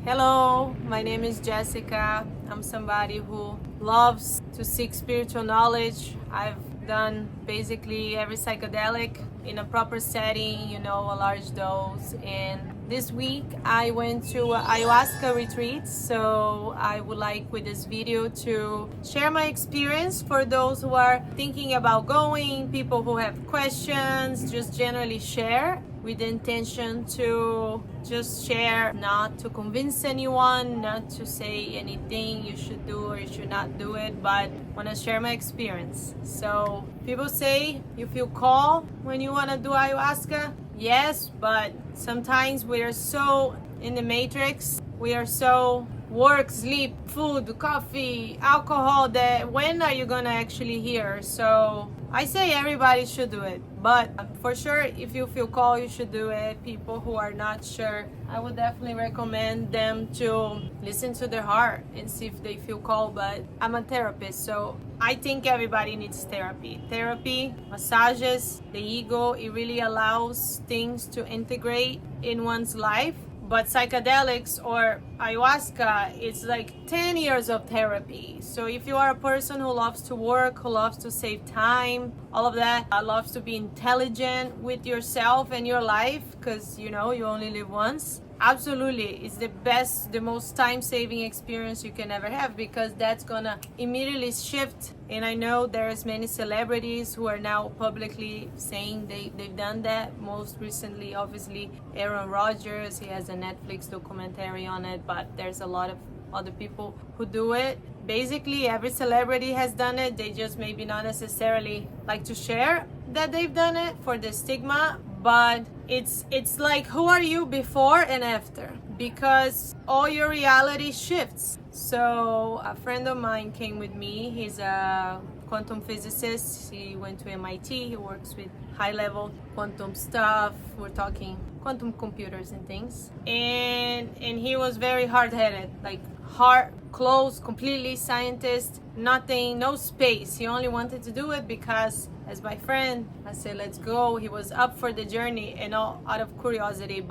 Hello, my name is Jessica. I'm somebody who loves to seek spiritual knowledge. I've done basically every psychedelic in a proper setting, a large dose. And this week I went to ayahuasca retreat. So I would like with this video to share my experience for those who are thinking about going, people who have questions, just generally share with the intention to just share, not to convince anyone, not to say anything you should do or you should not do it, but want to share my experience. So people say you feel called when you want to do ayahuasca. Yes, but sometimes we are so in the matrix, we are so work, sleep, food, coffee, alcohol, that when are you gonna actually hear? So I say everybody should do it, but for sure if you feel called you should do it. People who are not sure, I would definitely recommend them to listen to their heart and see if they feel called. But I'm a therapist, so I think everybody needs therapy, massages, the ego. It really allows things to integrate in one's life. But psychedelics or ayahuasca, it's like 10 years of therapy. So if you are a person who loves to work, who loves to save time, all of that, loves to be intelligent with yourself and your life, because you only live once, absolutely, it's the best, the most time-saving experience you can ever have, because that's gonna immediately shift. And I know there's many celebrities who are now publicly saying they've done that. Most recently, obviously, Aaron Rodgers, he has a Netflix documentary on it, but there's a lot of other people who do it. Basically, every celebrity has done it. They just maybe not necessarily like to share that they've done it for the stigma, but it's like, who are you before and after? Because all your reality shifts. So a friend of mine came with me. He's a quantum physicist. He went to MIT. He works with high-level quantum stuff. We're talking quantum computers and things. And he was very hard-headed, like hard, closed, completely scientist, nothing, no space. He only wanted to do it because, as my friend, I said, let's go. He was up for the journey and all out of curiosity.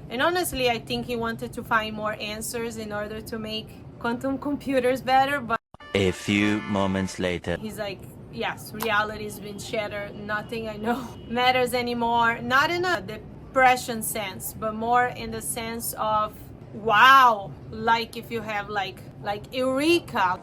And honestly, I think he wanted to find more answers in order to make quantum computers better. But a few moments later, he's like, yes, reality's been shattered. Nothing I know matters anymore. Not in a depression sense, but more in the sense of, wow, like if you have like eureka.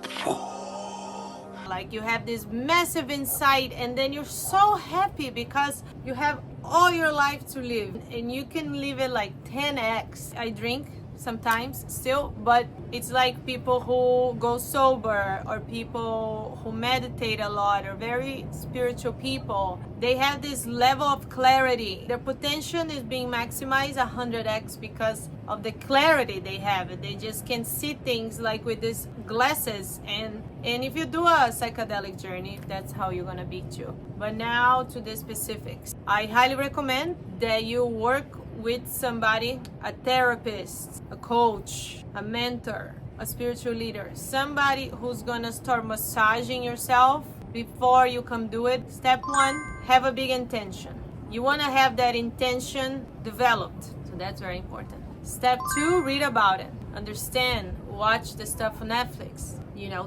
Like you have this massive insight and then you're so happy because you have all your life to live and you can live it like 10x. I drink sometimes still, but it's like people who go sober or people who meditate a lot or very spiritual people. They have this level of clarity. Their potential is being maximized 100x because of the clarity they have. They just can see things like with these glasses. And if you do a psychedelic journey, that's how you're gonna be too. But now to the specifics. I highly recommend that you work with somebody, a therapist, a coach, a mentor, a spiritual leader, somebody who's gonna start massaging yourself before you come do it. Step one, have a big intention. You wanna have that intention developed, so that's very important. Step two, read about it, understand, watch the stuff on Netflix,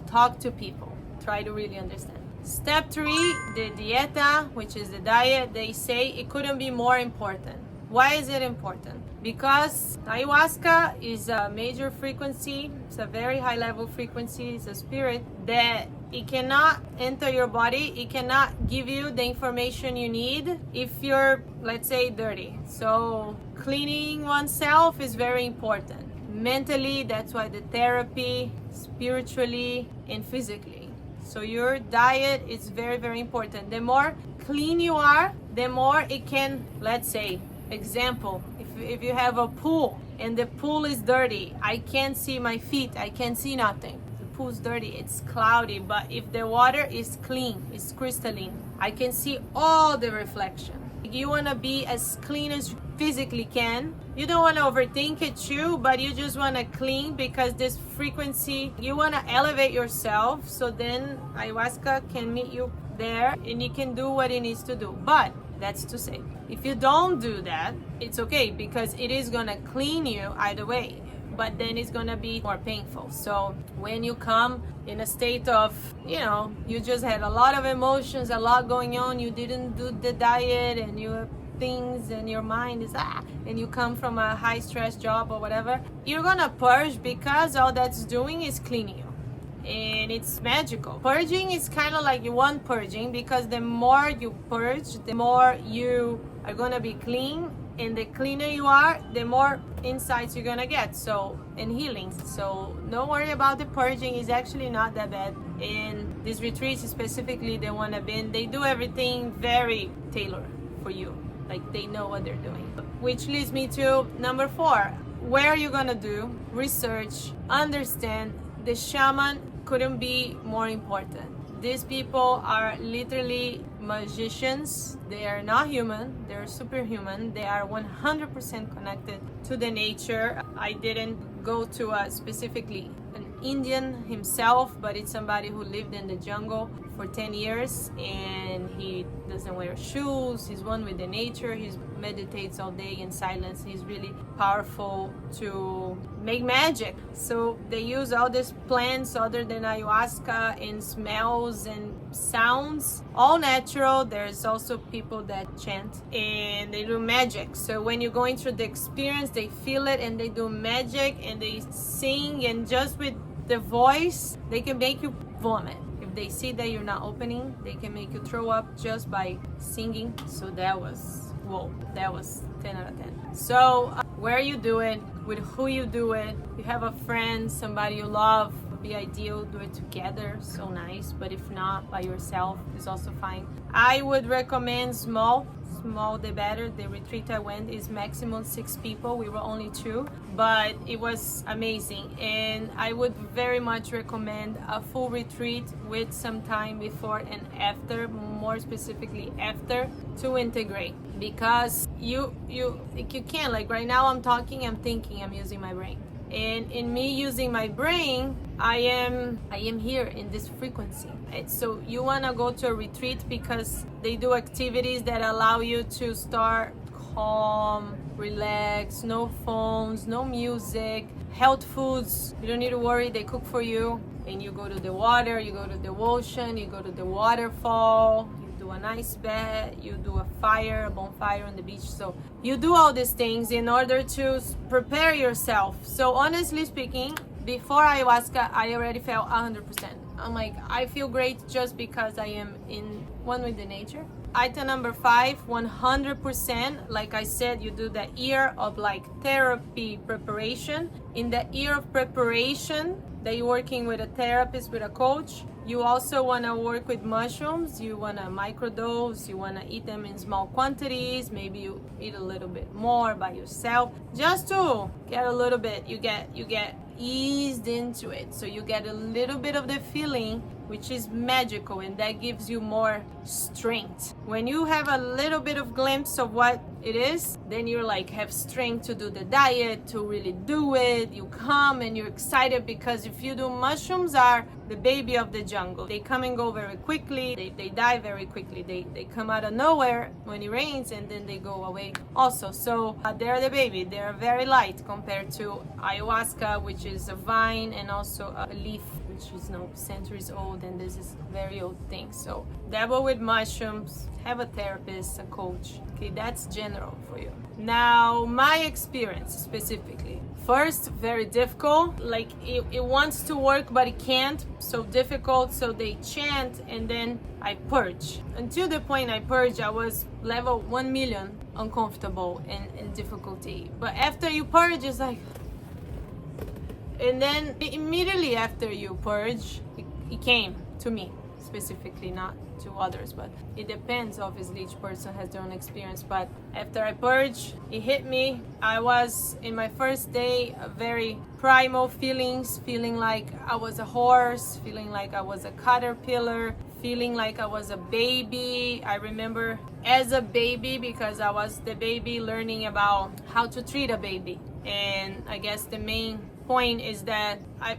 talk to people, try to really understand. Step three, the DIETA, which is the diet, they say it couldn't be more important. Why is it important? Because ayahuasca is a major frequency, it's a very high level frequency, it's a spirit that it cannot enter your body, it cannot give you the information you need if you're, let's say, dirty. So cleaning oneself is very important. Mentally, that's why the therapy, spiritually and physically. So your diet is very, very important. The more clean you are, the more it can, let's say, example, if you have a pool and the pool is dirty, I can't see my feet, I can't see nothing. The pool's dirty, it's cloudy, but if the water is clean, it's crystalline, I can see all the reflection. You want to be as clean as you physically can. You don't want to overthink it too, but you just want to clean because this frequency, you want to elevate yourself, so then ayahuasca can meet you there and you can do what it needs to do. But that's to say, if you don't do that, it's okay because it is gonna clean you either way. but then it's gonna be more painful. So when you come in a state of, you just had a lot of emotions, a lot going on, you didn't do the diet, and you have things, and your mind is and you come from a high stress job or whatever, you're gonna purge, because all that's doing is cleaning you. And it's magical. Purging is kind of like one purging, because the more you purge, the more you are gonna be clean, and the cleaner you are, the more insights you're gonna get. So, and healing. So don't worry about the purging. It's actually not that bad. And these retreats, specifically the one I've been, they do everything very tailored for you. Like, they know what they're doing. Which leads me to number 4. Where are you gonna do research, understand. The shaman couldn't be more important. These people are literally magicians. They are not human, they're superhuman. They are 100% connected to the nature. I didn't go to specifically an Indian himself, but it's somebody who lived in the jungle for 10 years, and he doesn't wear shoes. He's one with the nature. He meditates all day in silence. He's really powerful to make magic. So they use all these plants other than ayahuasca, and smells and sounds, all natural. There's also people that chant and they do magic. So when you're going through the experience, they feel it and they do magic and they sing, and just with the voice, they can make you vomit. If they see that you're not opening, they can make you throw up just by singing. So that was, whoa, that was 10 out of 10. So where you do it, with who you do it, you have a friend, somebody you love, would be ideal. Do it together, so nice. But if not, by yourself is also fine. I would recommend small the better. The retreat I went is maximum 6 people. We were only 2, but it was amazing. And I would very much recommend a full retreat with some time before and after, more specifically after, to integrate. Because you can't, like right now I'm talking, I'm thinking, I'm using my brain. And in me using my brain, I am here in this frequency. So you want to go to a retreat because they do activities that allow you to start calm, relax, no phones, no music, health foods. You don't need to worry, they cook for you. And you go to the water, you go to the ocean, you go to the waterfall, you do an ice bath, you do a bonfire on the beach. So you do all these things in order to prepare yourself. So honestly speaking, before ayahuasca, I already felt 100%. I'm like, I feel great just because I am in one with the nature. Item number 5, 100%. Like I said, you do the year of like therapy preparation. In the year of preparation, that you're working with a therapist, with a coach. You also want to work with mushrooms. You want to microdose. You want to eat them in small quantities. Maybe you eat a little bit more by yourself, just to get a little bit. You get eased into it, so you get a little bit of the feeling, which is magical, and that gives you more strength. When you have a little bit of glimpse of what it is, then you're like have strength to do the diet, to really do it. You come and you're excited, because if you do, mushrooms are the baby of the jungle. They come and go very quickly. They die very quickly. They come out of nowhere when it rains, and then they go away also. So they're the baby. They're very light compared to ayahuasca, which is a vine and also a leaf, which is centuries old, and this is a very old thing. So dabble with mushrooms, have a therapist, a coach. Okay, that's general for you. Now, my experience specifically. First, very difficult. Like it wants to work, but it can't. So difficult. So they chant, and then I purge. Until the point I purge, I was level 1 million uncomfortable and difficulty. But after you purge, it's like, and then immediately after you purge, it came to me specifically, not to others, but it depends. Obviously, each person has their own experience. But after I purge, it hit me. I was in my first day, very primal feelings, feeling like I was a horse, feeling like I was a caterpillar, feeling like I was a baby. I remember as a baby, because I was the baby learning about how to treat a baby. And I guess the main point is that I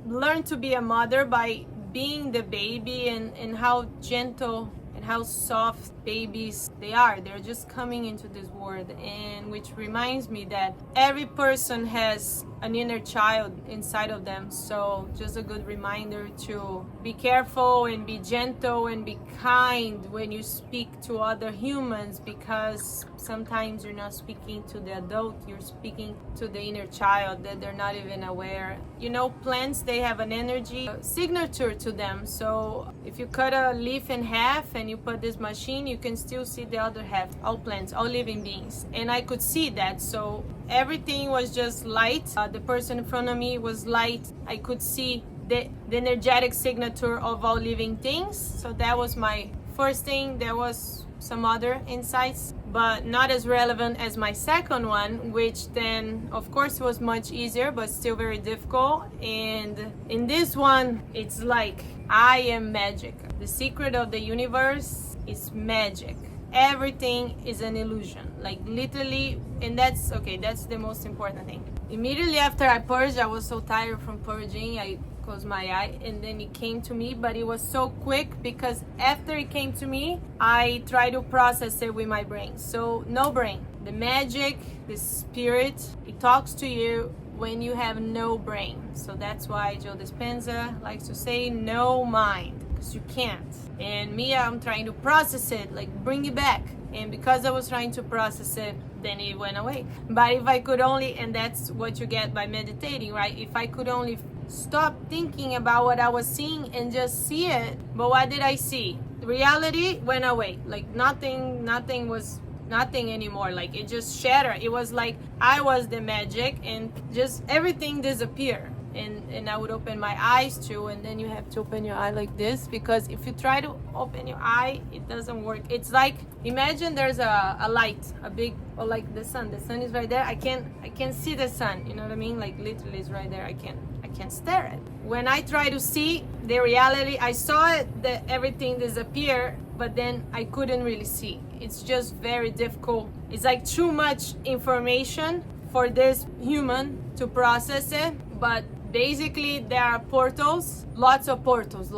learned to be a mother by being the baby, and how gentle and how soft babies they are. They're just coming into this world, and which reminds me that every person has an inner child inside of them. So just a good reminder to be careful and be gentle and be kind when you speak to other humans, because sometimes you're not speaking to the adult, you're speaking to the inner child that they're not even aware. You know, plants, they have an energy signature to them. So if you cut a leaf in half and you put this machine, you can still see the other half. All plants, all living beings. And I could see that. So everything was just light. The person in front of me was light. I could see the energetic signature of all living things. So that was my first thing. There was some other insights, but not as relevant as my second one, which then of course was much easier, but still very difficult. And in this one, it's like, I am magic. The secret of the universe is magic. Everything is an illusion, like literally. And that's okay, that's the most important thing. Immediately after I purged, I was so tired from purging, I closed my eye and then it came to me, but it was so quick because after it came to me, I tried to process it with my brain. So no brain. The magic, the spirit, it talks to you when you have no brain. So that's why Joe Dispenza likes to say no mind, because you can't. And me, I'm trying to process it, like bring it back. And because I was trying to process it, then it went away. But if I could only, and that's what you get by meditating, right? If I could only stop thinking about what I was seeing and just see it. But what did I see? Reality went away. Like nothing was nothing anymore. Like it just shattered. It was like I was the magic and just everything disappeared. And I would open my eyes too, and then you have to open your eye like this, because if you try to open your eye, it doesn't work. It's like, imagine there's a light, a big, or like the sun is right there. I can't see the sun, you know what I mean? Like literally it's right there. I can't stare at it. When I try to see the reality, I saw it, that everything disappeared, but then I couldn't really see. It's just very difficult. It's like too much information for this human to process it. But basically there are portals, lots of portals.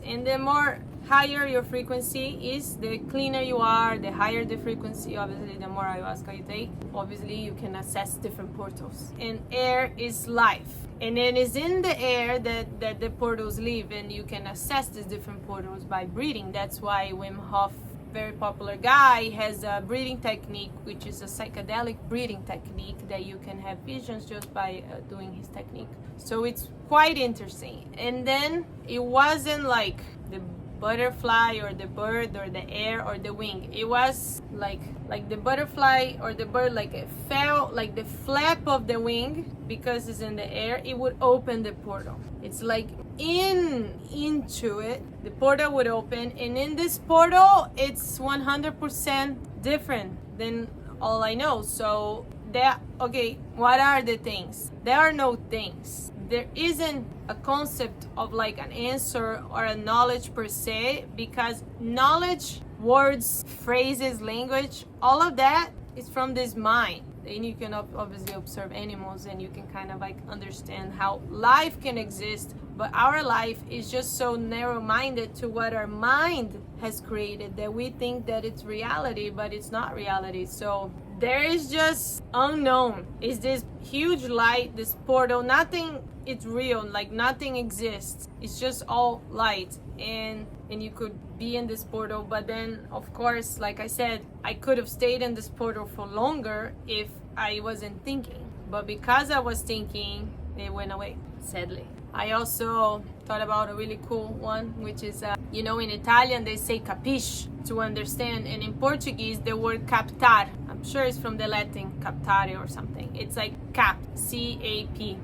And the more higher your frequency is, the cleaner you are, the higher the frequency, obviously the more ayahuasca you take, obviously you can access different portals. And air is life, and it is in the air that the portals live, and you can access these different portals by breathing. That's why Wim Hof, very popular guy, has a breathing technique, which is a psychedelic breathing technique that you can have visions just by doing his technique. So it's quite interesting. And then it wasn't like the butterfly or the bird or the air or the wing. It was like the butterfly or the bird, like it felt like the flap of the wing, because it's in the air, it would open the portal. It's like into it, the portal would open, and in this portal it's 100% different than all I know. So there, okay, what are the things? There are no things. There isn't a concept of like an answer or a knowledge per se, because knowledge, words, phrases, language, all of that is from this mind. And you can obviously observe animals and you can kind of like understand how life can exist. But our life is just so narrow-minded to what our mind has created that we think that it's reality, but it's not reality. So there is just unknown. It's this huge light, this portal. Nothing is real, like nothing exists. It's just all light. And you could be in this portal, but then of course, like I said, I could have stayed in this portal for longer if I wasn't thinking. But because I was thinking, it went away, sadly. I also thought about a really cool one, which is, in Italian they say capisci, to understand, and in Portuguese the word captar, I'm sure it's from the Latin captare or something. It's like cap, C-A-P.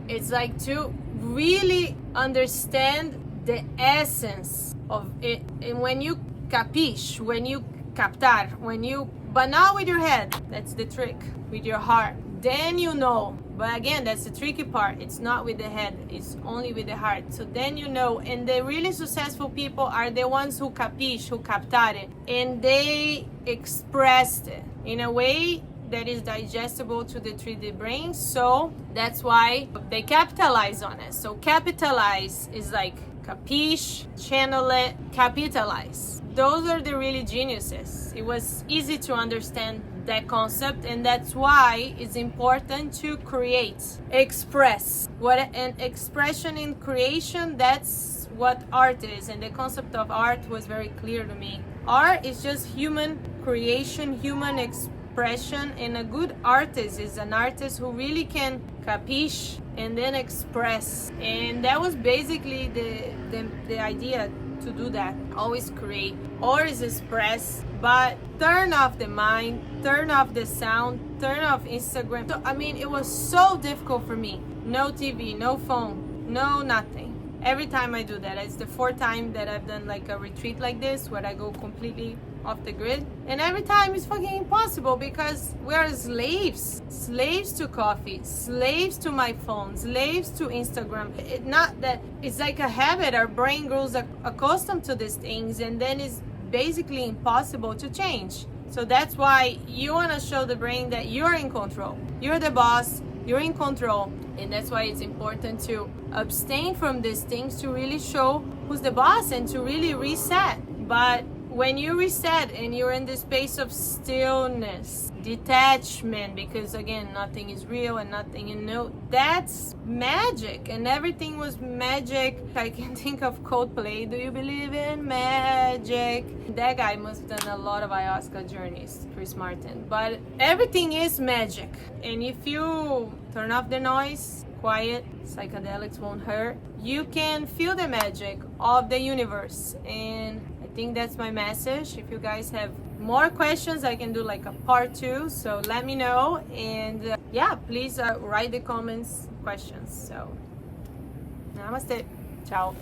It's like to really understand the essence of it. And when you capisci, when you captar, but not with your head, that's the trick, with your heart, then you know. But again, that's the tricky part. It's not with the head, it's only with the heart. So then you know. And the really successful people are the ones who capisci, who captare, and they expressed it in a way that is digestible to the 3D brain. So that's why they capitalize on it. So capitalize is like capisci, channel it, capitalize. Those are the really geniuses. It was easy to understand that concept, and that's why it's important to create, express. What an expression in creation, that's what art is, and the concept of art was very clear to me. Art is just human creation, human expression, and a good artist is an artist who really can capiche and then express. And that was basically the idea, to do that. Always create, always express, but turn off the mind, turn off the sound, turn off Instagram. So, I mean, it was so difficult for me. No TV, no phone, no nothing. Every time I do that, it's the fourth time that I've done like a retreat like this where I go completely off the grid, and every time it's fucking impossible because we're slaves to coffee, slaves to my phone, slaves to Instagram. It's not that, it's like a habit. Our brain grows accustomed to these things, and then it's basically impossible to change. So that's why you want to show the brain that you're in control, you're the boss, you're in control. And that's why it's important to abstain from these things, to really show who's the boss and to really reset. But when you reset and you're in this space of stillness, detachment, because again, nothing is real and nothing is new, that's magic. And everything was magic. I can think of Coldplay, do you believe in magic? That guy must have done a lot of ayahuasca journeys, Chris Martin. But everything is magic. And if you turn off the noise, quiet, psychedelics won't hurt, you can feel the magic of the universe. And I think that's my message. If you guys have more questions, I can do like a part 2, so let me know. And yeah, please write the comments questions. So namaste, ciao.